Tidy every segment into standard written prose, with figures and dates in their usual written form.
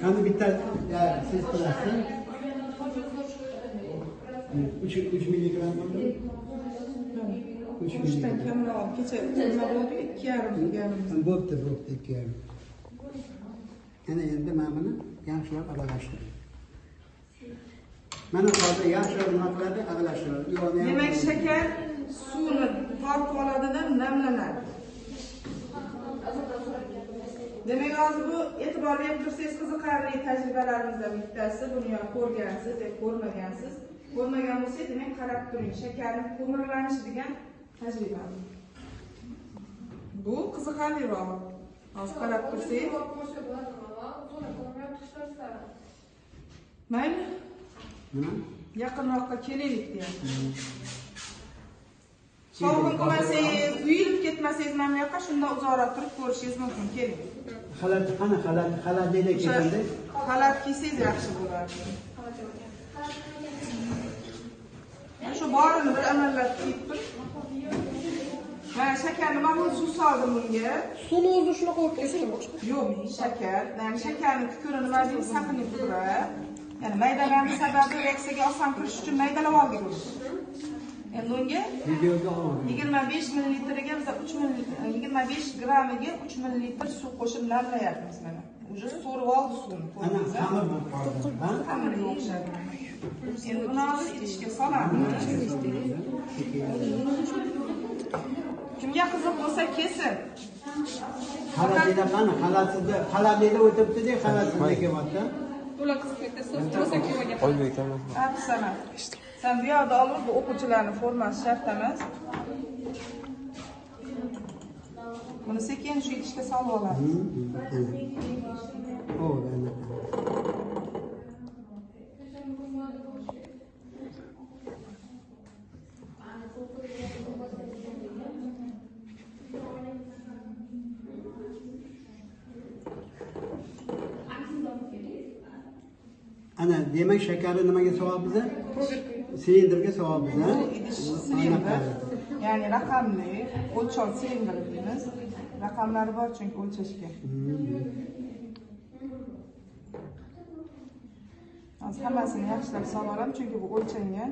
Endi bitta siz qilasizlar. 3 milligram bo'ldi. 3 milligram. Kamroq kecha nima bo'ldi? 2,5 qilganimiz. Bo'pti, 2,5. Ana endi mana buni yaxshilab aralashtirib. Mana hozir yaxshilab nima qiladi? Aralashtiradi. Demak, shakar suvni tortib oladida namlanadi. Demak, hozir bu e'tibor berib tursangiz qiziqarli tajribalarimizdan bittasi. Buni yo ko'rgansiz, yo ko'rmagansiz. Ko'rmagan bo'lsangiz, demak qarab turing. Shakarning ko'mirlanishi degan tajriba. Bu qiziqarliroq. Hozir qarab tursangiz. Mayli. Nima? Yaqinroqqa kelaylik deyapti. Sovuq qilmasangiz, uyilib ketmasangiz mana bu yoqqa shunda uzoqroq turib ko'rishingiz mumkin. Keling. Xalat qani xalat deydi ketganda. Xalat kiysangiz yaxshi bo'lardi. Shu borini bir amallab kiyib turing. Mana shakarni mana bu suv soldim bunga. Suvni o'zi shunaqa olib kestirmoqchi. Yo'q, shakar. Yani shakarning kukuni nima deymiz? Saqinli pudra. Yani maydalanish sababi reaksiyaga oson kirish uchun maydalab oldik uni. Endi unga 25 millilitriga biz 25 grammiga 3 millilitr suv qo'shib namlayapmiz mana. Uje so'rib oldi suvni. Ana xamir bo'lib qoldi. Ha? Xamirga o'xshadi. Endi buni hozir idishga solamiz. Kimga qiziq bo'lsa kesin. Xalatida qani? Xalatida o'tibdi-da, xalatsizda kelyapti. Ular qiziqlikda so'z bo'lsa kelmagan. Oyga ekanman. Sana. Sen bu yerda olib bu o'quvchilarning formasi shart emas. Buni sekin shu idishga solib olamiz. Ana demak shakarni nimaga solyapmiz? Silindrga solyapmiz. Idish silindr. Ya'ni raqamli o'lchov silindr deymiz. Raqamlari bor chunki o'lchashga. Hozir hammasini yaxshilab solib olaman chunki bu o'lchangan.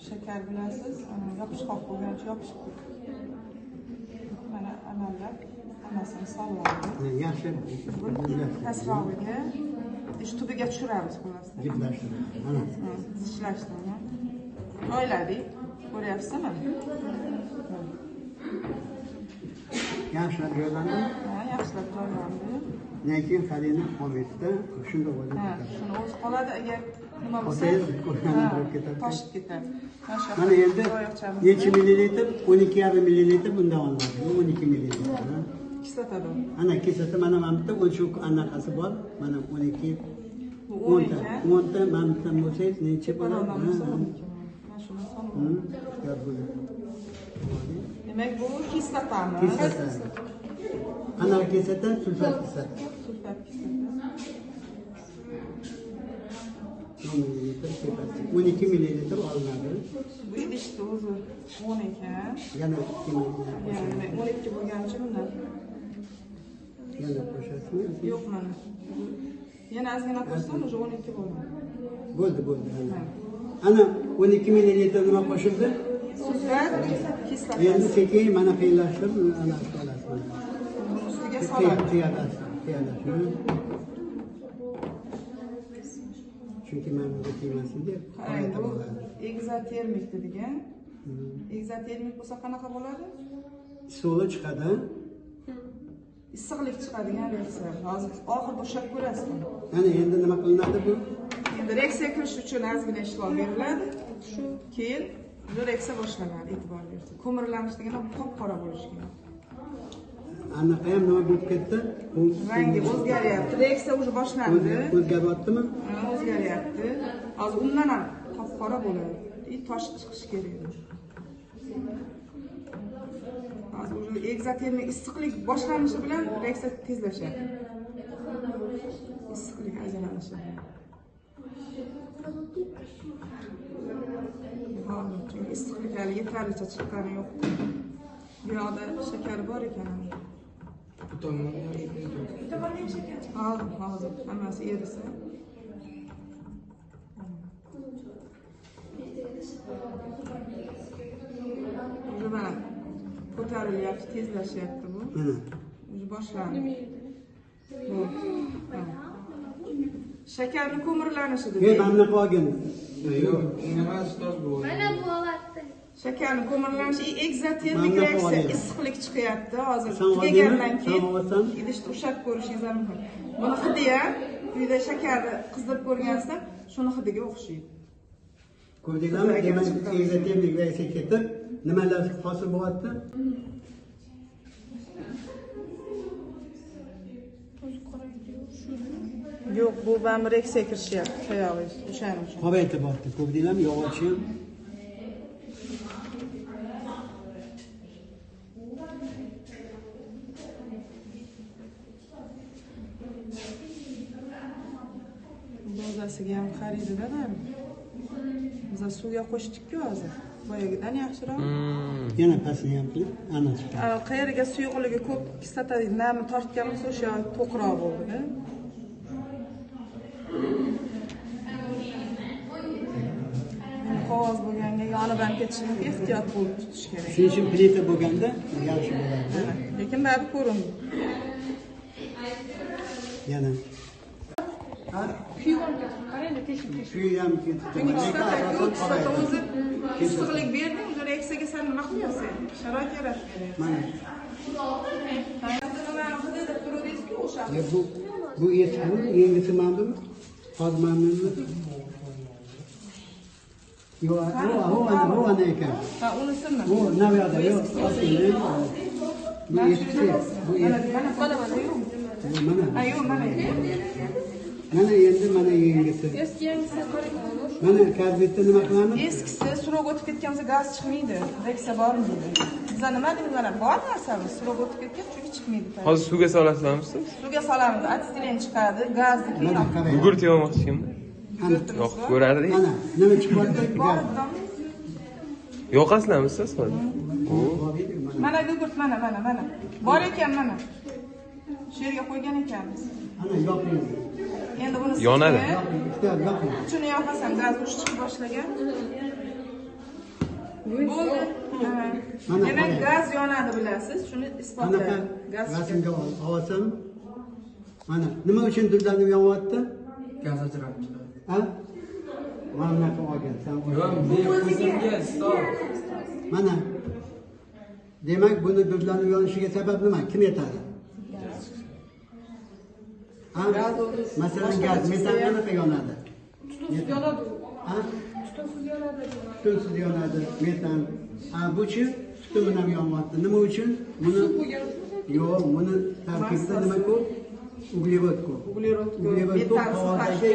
Shakar bilasiz, yopishqoq bo'lgancha yopishib ketdi. Mana amallab hammasini solib oldik. Yaxshi. Pasrog'iga ish tubiga tushiramiz xullas. Jiplashtirib. Mana. Zichlashtirib. Oyladik. Ko'ryapsizmi? Yaxshilab joylandi. Ha, yaxshilab joylandi. Lekin farina qolmaydi-da, shunday bo'ladi. Ha, shuni o'zi qoladi agar nima bo'lsa, toshib ketadi. Mana endi necha millilitr? 12,5 millilitr bundan olinadi. 12 millilitr. Kislotadan. Ana kislota mana bitta o'lchov anaqasi bor. Mana 12. Bu 12. 10 ta mana bitta bo'lsangiz necha bo'ladi? Mana shuni solib. Demak bu kislotamiz. Kislota. Ana kislota sulfat kislota. Sulfat kislota. 12 millilitr olinadi. Bu idishni o'zi 10 ekan. Yana 2 millilitr. Ya'ni 12 bo'lgancha bundan. Yana qo'shasizmi? Yo'q mana. Yana ozgina qo'shsam, o'sha 12 bo'ladi. Bo'ldi. Ana 12 millilitr nima qo'shildi? Sulfat kislota. Endi sekin mana qiyinlashtirib, ana qilasiz. Ustiga solamiz. Qiyinlashtirib. Chunki men bunga tegmasin deb. Bu egzotermik degan. Egzotermik bo'lsa qanaqa bo'ladi? So'li chiqadi. Issiqlik chiqadigan reaksiya. Hozir oxirida ushlab ko'rasiz. Ana endi nima qilinadi bu? Endi reaksiya kirish uchun ozgina ishlov beriladi. Shu keyin reaksiya boshlanadi, e'tibor bersin. Ko'mirlanish degani qop-qora bo'lishi kerak. Anaqa ham nima bo'lib ketdi? Rangi o'zgaryapti. Reaksiya уже boshlandi. O'zgaryaptimi? O'zgaryapti. Hozir undan ham qop-qora bo'ladi. Tosh chiqishi kerak. Hozir уже egzotermik issiqlik boshlanishi bilan reaksiya tezlashadi. Issiqlik ajralishi. Çünkü issiqlik hali yetarlicha chiqqani yo'q. Bu yoqda shakar bor ekan. Hozir hammasi erisa. Mana ko'tarilyapti, tezlashyapti bu. Boshlandi. Bu. Shakarning ko'mirlanishi dedi. Men mana qolgan. Yo'q, nima ustoz bu? Mana bu olatdi. Shakarning ko'mirlanishi egzotermik reaksiya issiqlik chiqyapti. Hozir tugagandan keyin idishda ushlab ko'rishingiz mumkin. Buni hidi ham uyda shakarni qizdirib ko'rgansizda shuni hidiga o'xshaydi. Ko'rdinglarmi? Demak, egzotermik reaksiya ketib, nimalar hosil bo'lyapti? Yo'q, bu ba'mi reaksiya kirishyapti, tayog'ingiz o'shaning uchun. Qoraytib bordi. Ko'rdinglarmi? Yog'ochi ham. Dozasiga ham qaraydi-da ba'mi. Biz suvga qo'shdik-ku hozir. Boyagidan yaxshiroq. Yana pastini ham qilib, ana shu. Qayerga suyuqligi ko'p kislota nami tortgan bo'lsa, o'sha to'qroq bo'ldi-da. Qog'oz bo'lganga yonib ham ketishini ehtiyot bo'lib tutish kerak. Shuning uchun plita bo'lganda yaxshi bo'ladi. Lekin baribir ko'rindi. Yana. Kuyib olgan. Qarang, teshib. Shu ham ketdi. Chunki kislota o'zi issiqlik berdi, o'zi reaksiyaga sen nima qilyapsan? Sharoit yaratib beryapsan. Mana. O'sha. Bu eski bu, yengisi ma'lum. Hozir ma'lummi? Yo'q, bu ana ekan. Ha, unisimi? Bu naviyada yo'q. Bu eski. Bu eski. Mana. Mana. Yo'q, mana. Mana endi mana yengisi. Eski yangisi qarang. Mana karbidda nima qilamiz? Eskisi surog o'tib ketgansa gaz chiqmaydi. Reaksiya bormaydi. Bizlar nima deymiz mana bor narsamiz surog o'tib ketgan chunki chiqmaydi. Hozir suvga solasizmi siz? Suvga solamiz, atsistilen chiqadi, gazni keyin Mana qarang. Gugurt yemoqchimmi? Yo'q, ko'rardik. Mana nima chiqyapti? bor. Yo'q aslanmi siz hozir? Mana gugurt mana. Bor ekan mana. Shu yerga qo'ygan ekanmiz. Ana yoqmaydi. Endi buni Yonadi. Yoqmaydi. Shuni yoqasam gaz urish chiqib boshlagan. Bo'ldi. Mana Demak, qarang. gaz yonadi bilasiz. Shuni Mana isbotlaydi. Gaz gazimga olsam. Mana nima uchun dullanib yonyapti? Gaz ajralib. Ha? Mana qolgan. Yo'q, bu o'zimga ustoz. Mana. Demak, buni dullanib yonishiga sabab nima? Kim aytadi? Ha? Masalan, gaz metan qanaqa yonadi? Yonadi. Ha? Tutunsiz yonadi. Tutunsiz yonadi, metan. Ha, buchi tutu bilan yonyapti. Nima uchun? Buni yo'q, buni tarkibida nima ko'p? Uglerod ko'p. uglerod Uglerod ko'p qog'ozdagi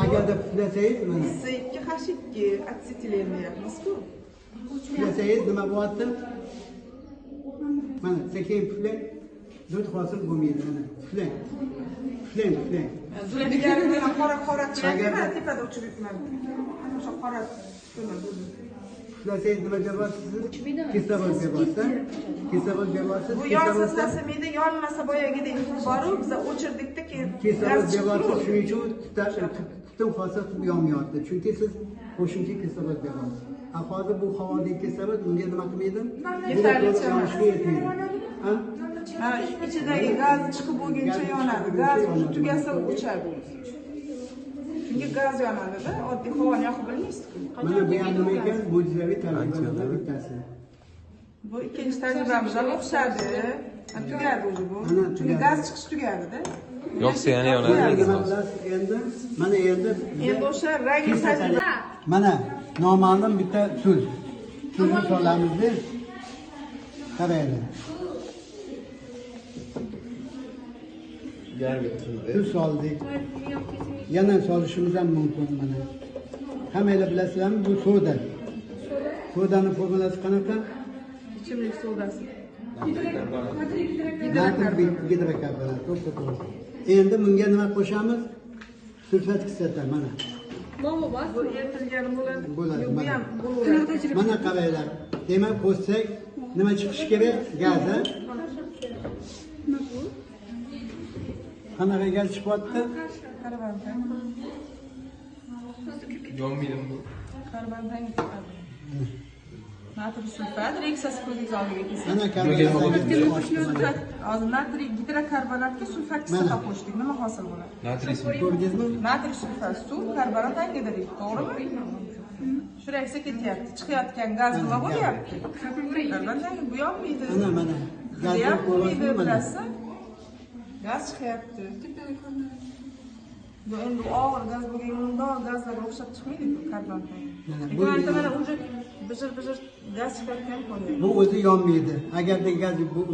agarda puflasangiz mana. Seyitga H2 atsetilen deyapmiz-ku. Puflasangiz nima bo'lyapti? Mana sekin puflang. Dud hosil bo'lmaydi mana. Puflang. Zuladiganlar qora chiqadi, tepada uchib yuribman. O'sha qora Puflasangiz nima deyapsiz? Kislorod deyapsiz. Kislorod deyapsiz. bu yonsa sasimiydi, yonmasa boyagidek borib biz o'chirdikda keyin Kislorod deyapsiz. Shuning uchun tutum hosil qilib yonmayapti. Chunki siz qo'shimcha kislorod deyapsiz. Hozir bu havodagi kislorod bunga nima qilmaydi? Yetarlicha yetmaydi. Ha? ichidagi gaz chiqib bo'lguncha yonadi. Gaz tugasa o'chadi. Chunki gaz yonadi-da, oddiy havoni yoqib bilmaysiz-ku. Mana bu ham nima ekan? Mo'jizaviy tajribalardan bittasi. Bu ikkinchi tajribamiz ham o'xshadi. Tugadi o'zi bu. Chunki gaz chiqish tugadi-da. Yo'qsa yana yonadi. Endi mana endi o'sha rangi tajriba. mana noma'lum bitta tuz. Tuzni solamizda qaraylik. Tuz soldik. Yana solishimiz ham mumkin mana. Hammalar bilasizlarmi, bu soda. Sodani formulasi qanaqa? Ichimlik sodasi. Natr gidrokarbonat. To'xta. Endi bunga nima qo'shamiz? Sulfat kislota mana. Momo bor. Bu ertilgani bo'ladi. Bo'ladi, Bu mana. ham bo'laveradi. Mana qaranglar. Demak, qo'shsak nima chiqishi kerak? Gaz, ha? Qanaqa gaz chiqyapti? Karbontan. Yonmaydimi bu? Karbontan chiqadi. Natr sulfat reaksiyasi ko'zingiz oldiga kelsa. Mana karbonat. Sulfat, hozir natriy gidrokarbonatga sulfat kislota qo'shdik. Nima hosil bo'ladi? Natriy suv. Ko'rdingizmi? Natriy sulfat suv karbonat hangida deydi, to'g'rimi? Shu reaksiya ketyapti. Chiqayotgan gaz nima bo'lyapti? Karbonat bu yonmaydi. Mana. Bu Gaz ham qo'yapti bo'lmaydi, mana. bilasiz? Gaz chiqyapti. Bu endi og'ir gaz bo'lgan undoq gazlarga o'xshab chiqmaydi karbonat. Bu Mana уже bijir gaz chiqayotgan ko'ryapti. bu o'zi yonmaydi. Agarda gaz bu